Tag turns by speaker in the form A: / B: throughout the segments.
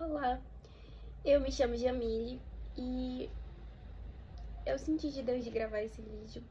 A: Olá, eu me chamo Jamile e eu senti de Deus de gravar esse vídeo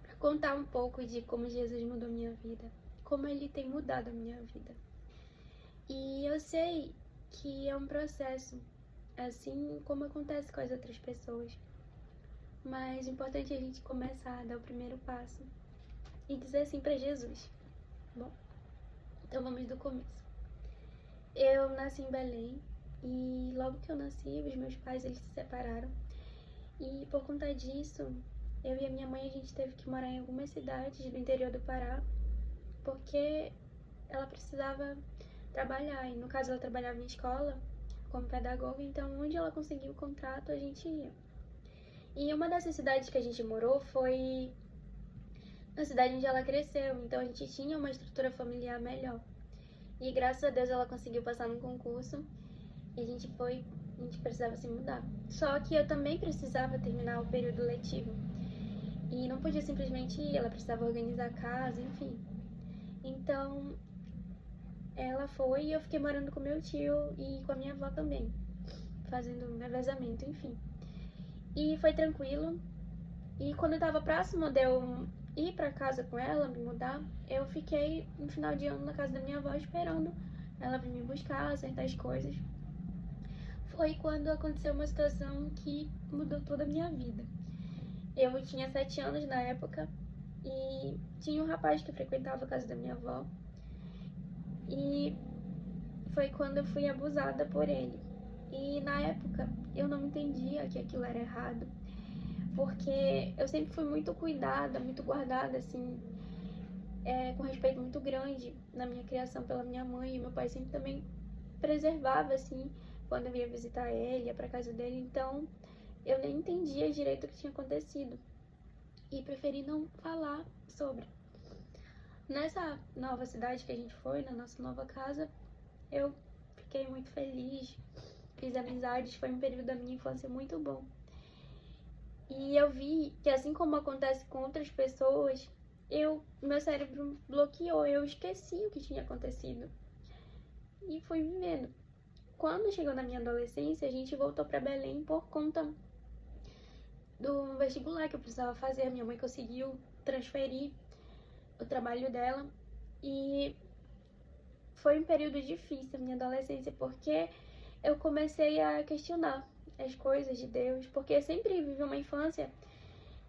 A: para contar um pouco de como Jesus mudou minha vida, como Ele tem mudado a minha vida. E eu sei que é um processo, assim como acontece com as outras pessoas, mas o importante é a gente começar a dar o primeiro passo e dizer assim para Jesus. Bom, então vamos do começo. Eu nasci em Belém e logo que eu nasci, os meus pais eles se separaram. E por conta disso, eu e a minha mãe, a gente teve que morar em algumas cidades do interior do Pará, porque ela precisava trabalhar, e no caso ela trabalhava em escola, como pedagoga, então onde ela conseguiu o contrato, a gente ia. E uma dessas cidades que a gente morou foi na cidade onde ela cresceu, então a gente tinha uma estrutura familiar melhor. E graças a Deus ela conseguiu passar num concurso, e a gente precisava se mudar. Só que eu também precisava terminar o período letivo. E não podia simplesmente ir, ela precisava organizar a casa, enfim. Então, ela foi e eu fiquei morando com meu tio e com a minha avó também, fazendo revezamento, enfim. E foi tranquilo. E quando eu tava próximo de eu ir pra casa com ela, me mudar, eu fiquei no final de ano na casa da minha avó esperando ela vir me buscar, acertar as coisas. Foi quando aconteceu uma situação que mudou toda a minha vida. Eu tinha 7 anos na época e tinha um rapaz que frequentava a casa da minha avó. E foi quando eu fui abusada por ele. E na época eu não entendia que aquilo era errado, porque eu sempre fui muito cuidada, muito guardada, assim, com respeito muito grande na minha criação pela minha mãe. E meu pai sempre também preservava, assim, quando eu ia visitar ele, ia pra casa dele. Então eu nem entendia direito o que tinha acontecido e preferi não falar sobre. Nessa nova cidade que a gente foi, na nossa nova casa, eu fiquei muito feliz, fiz amizades, foi um período da minha infância muito bom. E eu vi que assim como acontece com outras pessoas, meu cérebro bloqueou, eu esqueci o que tinha acontecido e fui vivendo. Quando chegou na minha adolescência, a gente voltou para Belém por conta do vestibular que eu precisava fazer. A minha mãe conseguiu transferir o trabalho dela e foi um período difícil, minha adolescência, porque eu comecei a questionar as coisas de Deus, porque eu sempre vivi uma infância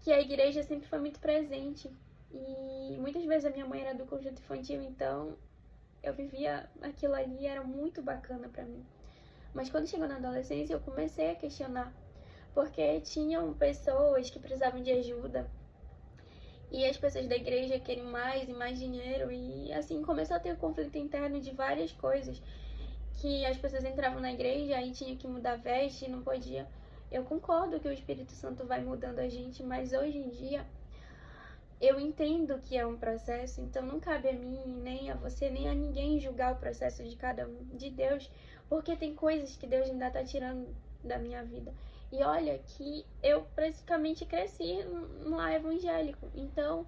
A: que a igreja sempre foi muito presente e muitas vezes a minha mãe era do conjunto infantil, então eu vivia aquilo ali, era muito bacana pra mim. Mas quando chegou na adolescência eu comecei a questionar, porque tinham pessoas que precisavam de ajuda e as pessoas da igreja queriam mais e mais dinheiro, e assim começou a ter um conflito interno de várias coisas, que as pessoas entravam na igreja e tinham que mudar a veste, não podia. Eu concordo que o Espírito Santo vai mudando a gente, mas hoje em dia eu entendo que é um processo, então não cabe a mim, nem a você, nem a ninguém julgar o processo de cada um, de Deus, porque tem coisas que Deus ainda está tirando da minha vida. E olha que eu praticamente cresci num lar evangélico, então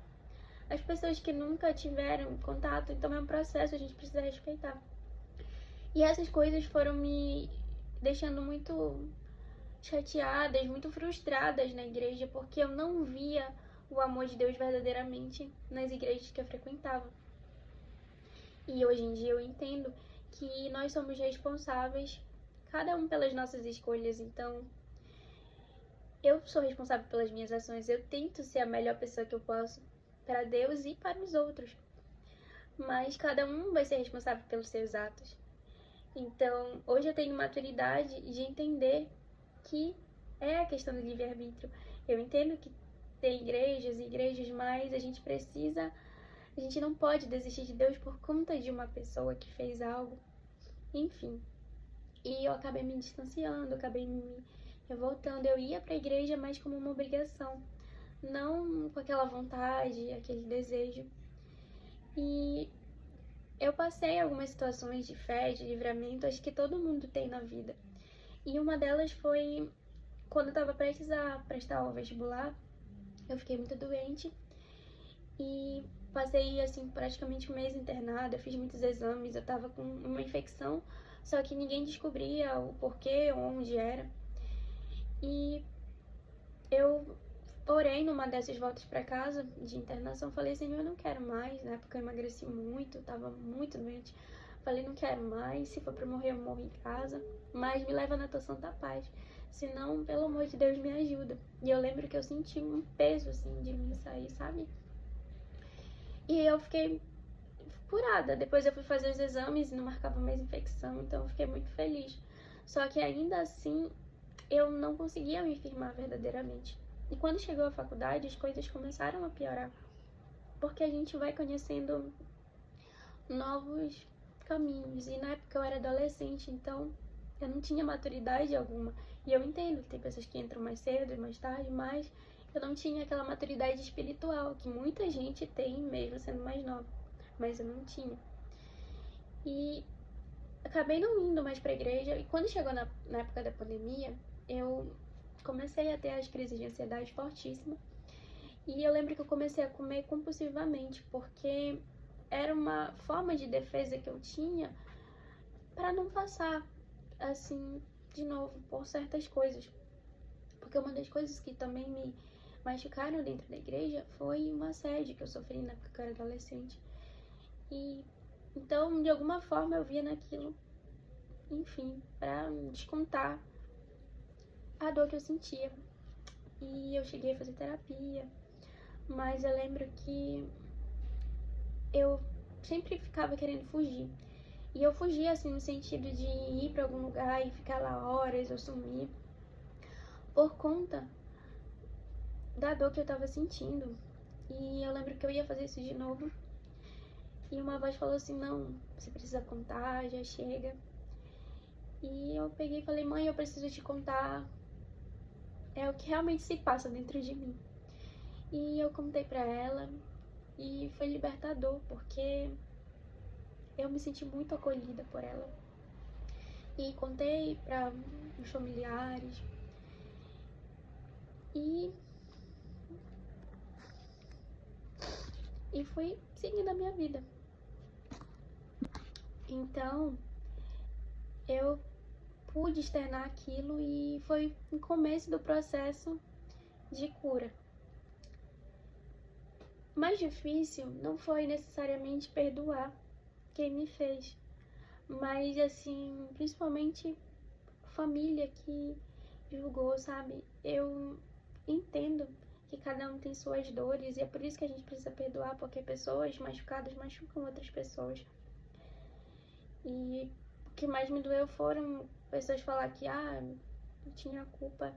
A: as pessoas que nunca tiveram contato, então é um processo, a gente precisa respeitar. E essas coisas foram me deixando muito chateadas, muito frustradas na igreja, porque eu não via o amor de Deus verdadeiramente nas igrejas que eu frequentava. E hoje em dia eu entendo que nós somos responsáveis, cada um pelas nossas escolhas, então eu sou responsável pelas minhas ações, eu tento ser a melhor pessoa que eu posso para Deus e para os outros, mas cada um vai ser responsável pelos seus atos. Então, hoje eu tenho maturidade de entender que é a questão do livre-arbítrio. Eu entendo que tem igrejas e igrejas, mas a gente não pode desistir de Deus por conta de uma pessoa que fez algo, enfim. E eu acabei me distanciando, acabei me revoltando. Eu ia pra igreja mais como uma obrigação, não com aquela vontade, aquele desejo. E eu passei algumas situações de fé, de livramento, acho que todo mundo tem na vida. E uma delas foi quando eu tava prestes a prestar o vestibular, eu fiquei muito doente e passei, assim, praticamente um mês internada, eu fiz muitos exames, eu tava com uma infecção, só que ninguém descobria o porquê, onde era. E eu orei numa dessas voltas para casa de internação, falei, Senhor, eu não quero mais. Na época eu emagreci muito, tava muito doente. Falei, não quero mais, se for pra morrer, eu morro em casa, mas me leva na tua santa paz. Senão, pelo amor de Deus, me ajuda. E eu lembro que eu senti um peso, assim, de mim sair, sabe? E eu fiquei curada. Depois eu fui fazer os exames e não marcava mais infecção, então eu fiquei muito feliz. Só que ainda assim, eu não conseguia me firmar verdadeiramente. E quando chegou a faculdade, as coisas começaram a piorar. Porque a gente vai conhecendo novos caminhos. E na época eu era adolescente, então eu não tinha maturidade alguma. E eu entendo que tem pessoas que entram mais cedo e mais tarde, mas eu não tinha aquela maturidade espiritual que muita gente tem mesmo sendo mais nova. Mas eu não tinha. E acabei não indo mais pra igreja. E quando chegou na época da pandemia, eu comecei a ter as crises de ansiedade fortíssimas. E eu lembro que eu comecei a comer compulsivamente, porque era uma forma de defesa que eu tinha para não passar, assim, de novo, por certas coisas. Porque uma das coisas que também me machucaram dentro da igreja foi um assédio que eu sofri na época que eu era adolescente. E então, de alguma forma, eu via naquilo, enfim, para descontar a dor que eu sentia. E eu cheguei a fazer terapia, mas eu lembro que eu sempre ficava querendo fugir. E eu fugia, assim, no sentido de ir pra algum lugar e ficar lá horas ou sumir, por conta da dor que eu tava sentindo. E eu lembro que eu ia fazer isso de novo, e uma voz falou assim, não, você precisa contar, já chega. E eu peguei e falei, mãe, eu preciso te contar, é o que realmente se passa dentro de mim. E eu contei pra ela, e foi libertador, porque eu me senti muito acolhida por ela. E contei para os familiares. E fui seguindo a minha vida. Então, eu pude externar aquilo e foi o começo do processo de cura. Mais difícil não foi necessariamente perdoar quem me fez, mas assim, principalmente família que julgou, sabe? Eu entendo que cada um tem suas dores e é por isso que a gente precisa perdoar, porque pessoas machucadas machucam outras pessoas. E o que mais me doeu foram pessoas falar que eu tinha culpa.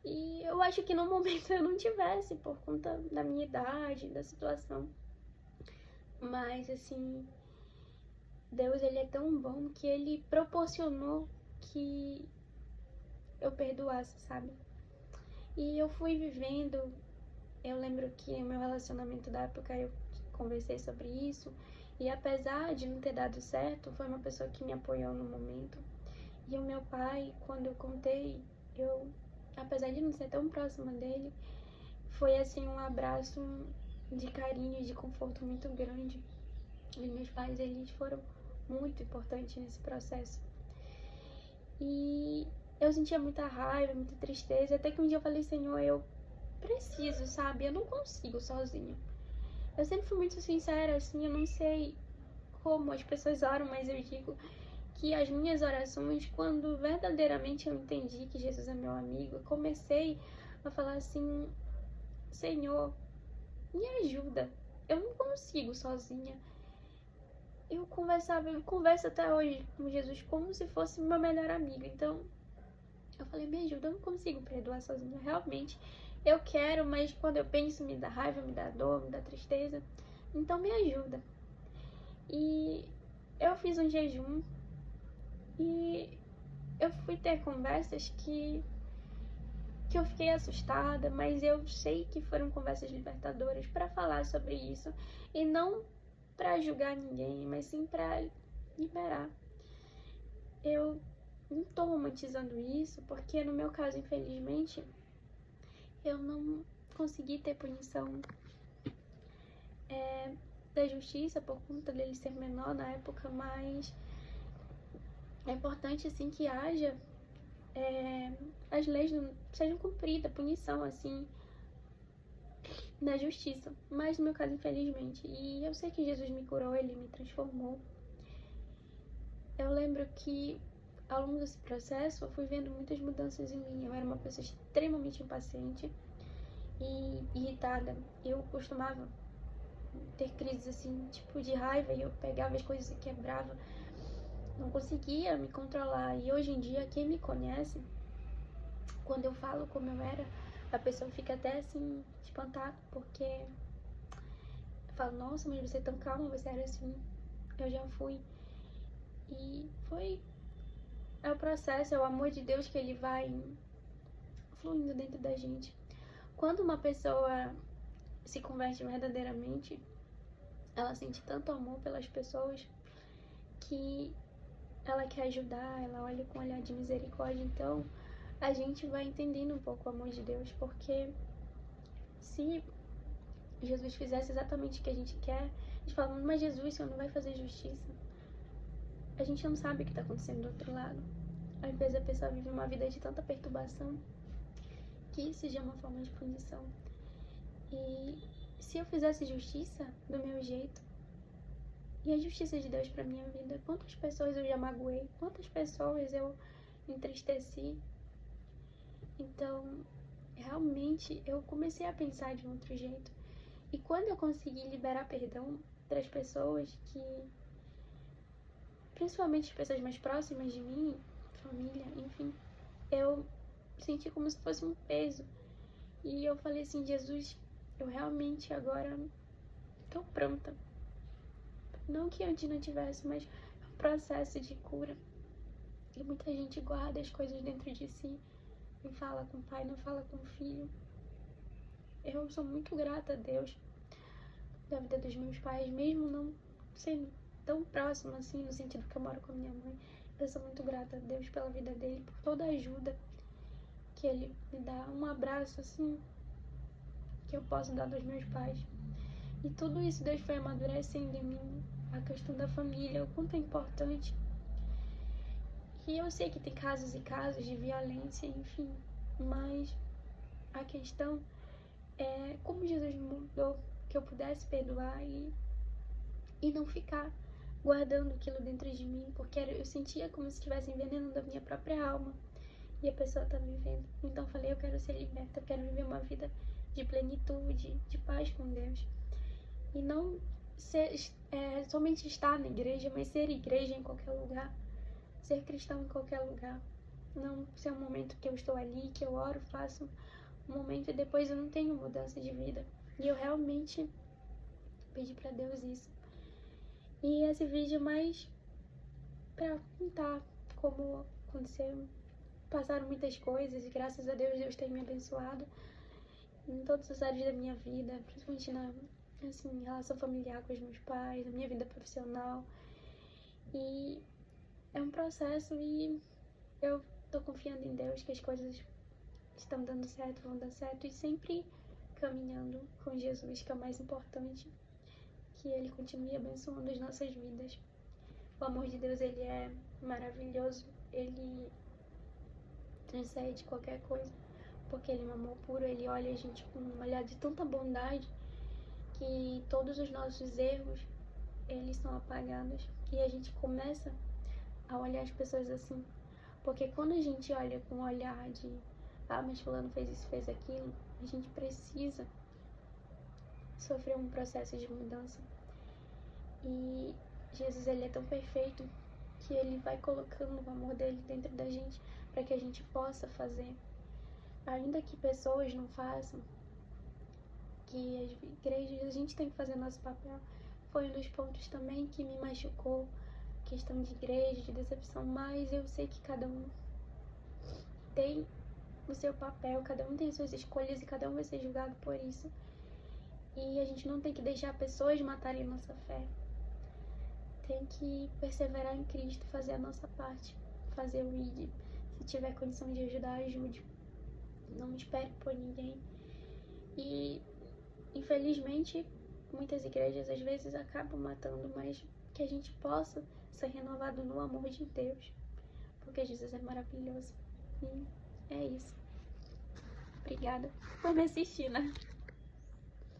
A: E eu acho que no momento eu não tivesse, por conta da minha idade, da situação. Mas assim, Deus, ele é tão bom que ele proporcionou que eu perdoasse, sabe? E eu fui vivendo, eu lembro que no meu relacionamento da época eu conversei sobre isso, e apesar de não ter dado certo, foi uma pessoa que me apoiou no momento. E o meu pai, quando eu contei, apesar de não ser tão próxima dele, foi assim um abraço de carinho e de conforto muito grande. E meus pais, eles foram muito importantes nesse processo. E eu sentia muita raiva, muita tristeza, até que um dia eu falei, Senhor, eu preciso, sabe? Eu não consigo sozinha. Eu sempre fui muito sincera, assim, eu não sei como as pessoas oram, mas eu digo que as minhas orações, quando verdadeiramente eu entendi que Jesus é meu amigo, eu comecei a falar assim, Senhor, me ajuda, eu não consigo sozinha. Eu converso até hoje com Jesus como se fosse meu melhor amigo, então eu falei, me ajuda, eu não consigo perdoar sozinha, realmente. Eu quero, mas quando eu penso me dá raiva, me dá dor, me dá tristeza. Então me ajuda. E eu fiz um jejum e eu fui ter conversas que eu fiquei assustada, mas eu sei que foram conversas libertadoras para falar sobre isso e não para julgar ninguém, mas sim para liberar. Eu não tô romantizando isso, porque no meu caso, infelizmente, eu não consegui ter punição da justiça por conta dele ser menor na época, mas é importante, assim, que haja as leis não sejam cumpridas, punição, assim, na justiça. Mas no meu caso, infelizmente. E eu sei que Jesus me curou, ele me transformou. Eu lembro que ao longo desse processo eu fui vendo muitas mudanças em mim. Eu era uma pessoa extremamente impaciente e irritada. Eu costumava ter crises assim, tipo de raiva, e eu pegava as coisas e quebrava. Não conseguia me controlar. E hoje em dia, quem me conhece, quando eu falo como eu era, a pessoa fica até assim, espantada, porque eu falo, nossa, mas você é tão calma, você era assim. Eu já fui. E é o processo, é o amor de Deus que ele vai fluindo dentro da gente. Quando uma pessoa se converte verdadeiramente, ela sente tanto amor pelas pessoas que ela quer ajudar, ela olha com um olhar de misericórdia. Então a gente vai entendendo um pouco o amor de Deus, porque se Jesus fizesse exatamente o que a gente quer, a gente fala, mas Jesus, o Senhor não vai fazer justiça. A gente não sabe o que está acontecendo do outro lado. Às vezes a pessoa vive uma vida de tanta perturbação que isso já é uma forma de punição. E se eu fizesse justiça do meu jeito, e a justiça de Deus para minha vida, quantas pessoas eu já magoei, quantas pessoas eu entristeci. Então, realmente, eu comecei a pensar de um outro jeito. E quando eu consegui liberar perdão para as pessoas que, principalmente as pessoas mais próximas de mim, família, enfim, eu senti como se fosse um peso. E eu falei assim, Jesus, eu realmente agora tô pronta. Não que antes não tivesse, mas é um processo de cura. E muita gente guarda as coisas dentro de si. Não fala com o pai, não fala com o filho. Eu sou muito grata a Deus da vida dos meus pais, mesmo não sendo tão próxima assim, no sentido que eu moro com a minha mãe. Eu sou muito grata a Deus pela vida dele, por toda a ajuda que ele me dá. Um abraço assim que eu posso dar dos meus pais. E tudo isso Deus foi amadurecendo em mim. A questão da família, o quanto é importante. E eu sei que tem casos e casos de violência, enfim. Mas a questão é como Jesus me mudou, que eu pudesse perdoar e não ficar guardando aquilo dentro de mim, porque eu sentia como se estivesse envenenando a minha própria alma. E a pessoa tá vivendo. Então eu falei, eu quero ser liberta, eu quero viver uma vida de plenitude, de paz com Deus. E não somente estar na igreja, mas ser igreja em qualquer lugar. Ser cristão em qualquer lugar. Não ser um momento que eu estou ali, que eu oro, faço um momento e depois eu não tenho mudança de vida. E eu realmente pedi pra Deus isso. E esse vídeo é mais pra contar como aconteceu. Passaram muitas coisas e graças a Deus, Deus tem me abençoado em todas as áreas da minha vida, principalmente na assim, relação familiar com os meus pais, na minha vida profissional. E é um processo e eu tô confiando em Deus que as coisas estão dando certo, vão dar certo e sempre caminhando com Jesus, que é o mais importante, que Ele continue abençoando as nossas vidas. O amor de Deus, Ele é maravilhoso, Ele transcende qualquer coisa, porque Ele é um amor puro, Ele olha a gente com um olhar de tanta bondade que todos os nossos erros, eles são apagados e a gente começa a olhar as pessoas assim, porque quando a gente olha com um olhar de mas fulano fez isso, fez aquilo, a gente precisa sofrer um processo de mudança. E Jesus, ele é tão perfeito que ele vai colocando o amor dele dentro da gente para que a gente possa fazer, ainda que pessoas não façam, que as igrejas, a gente tem que fazer nosso papel. Foi um dos pontos também que me machucou, questão de igreja, de decepção, mas eu sei que cada um tem o seu papel, cada um tem suas escolhas e cada um vai ser julgado por isso. E a gente não tem que deixar pessoas matarem a nossa fé. Tem que perseverar em Cristo, fazer a nossa parte, fazer o ID. Se tiver condição de ajudar, ajude. Não espere por ninguém. E infelizmente muitas igrejas às vezes acabam matando, mas que a gente possa ser renovado no amor de Deus. porque Jesus é maravilhoso. E é isso. Obrigada por me assistir, né?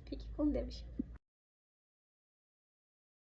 A: Fique com Deus.